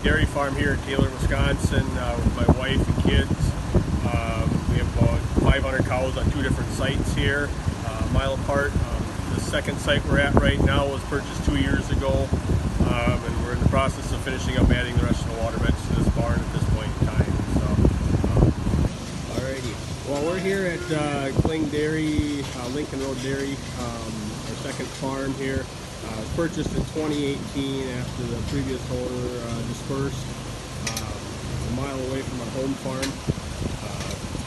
dairy farm here in Taylor, Wisconsin with my wife and kids. We have about 500 cows on 2 different sites here, a mile apart. The second site we're at right now was purchased 2 years ago, and we're in the process of finishing up adding the rest of the waterbeds to this barn at this point in time. So, alrighty. Well, we're here at Kling Dairy, Lincoln Road Dairy, our second farm here. It was purchased in 2018 after the previous owner dispersed. It's a mile away from our home farm.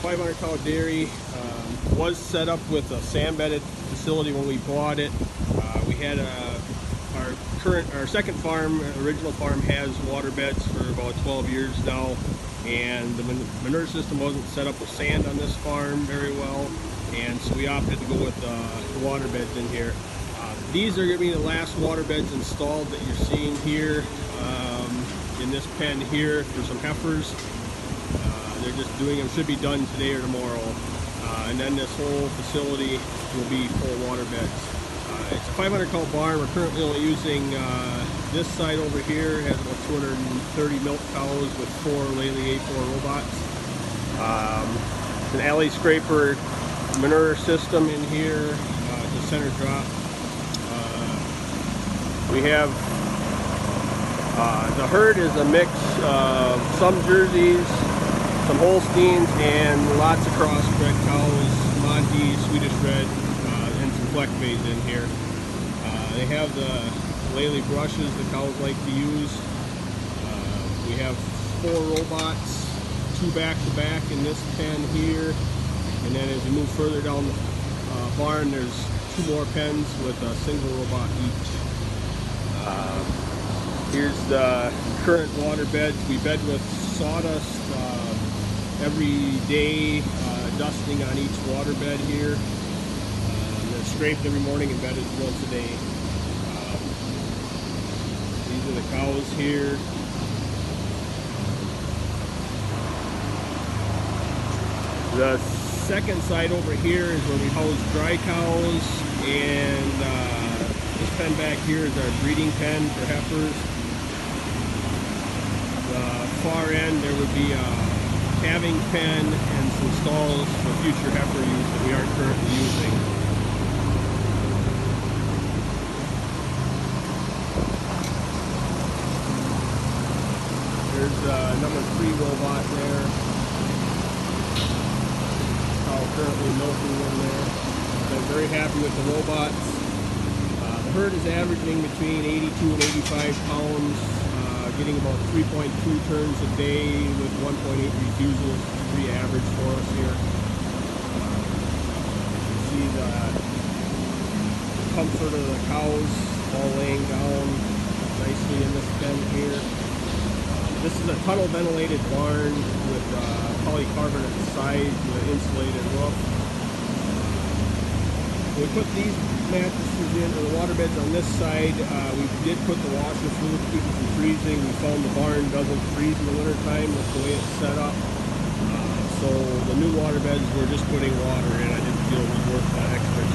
500 cow dairy, was set up with a sand bedded facility when we bought it. We had our second farm, original farm, has water beds for about 12 years now, and the manure system wasn't set up with sand on this farm very well, and so we opted to go with the water beds in here. These are going to be the last water beds installed that you're seeing here in this pen here for some heifers. They're just doing them, should be done today or tomorrow. And then this whole facility will be full water beds. It's a 500 cow barn. We're currently only using this side over here. It has about 230 milk cows with 4 Lely A4 robots. It's an alley scraper manure system in here. It's a center drop. We have the herd is a mix of some Jerseys, some Holsteins, and lots of crossbred cows, Monty, Swedish Red, and some Fleck bays in here. They have the Lely brushes the cows like to use. We have 4 robots, 2 back-to-back in this pen here, and then as you move further down the barn, there's 2 more pens with a single robot each. Here's the current water beds. We bed with sawdust every day, dusting on each water bed here. They're scraped every morning and bedded once a day. These are the cows here. The second side over here is where we house dry cows, and this pen back here is our breeding pen for heifers. The far end there would be a calving pen and some stalls for future heifer use that we aren't currently using. There's number 3 robot there. Cow currently milking in there. I'm very happy with the robots. The herd is averaging between 82 and 85 pounds. Getting about 3.2 turns a day with 1.8 refusals, pretty average for us here. You see the comfort of the cows all laying down nicely in this pen here. This is a tunnel ventilated barn with polycarbonate sides with an insulated roof. We put these mattresses in, or the water beds on this side. We did put the washer through to keep it from freezing. We found the barn doesn't freeze in the winter time. That's the way it's set up. So the new water beds, we're just putting water in. I didn't feel it was worth that extra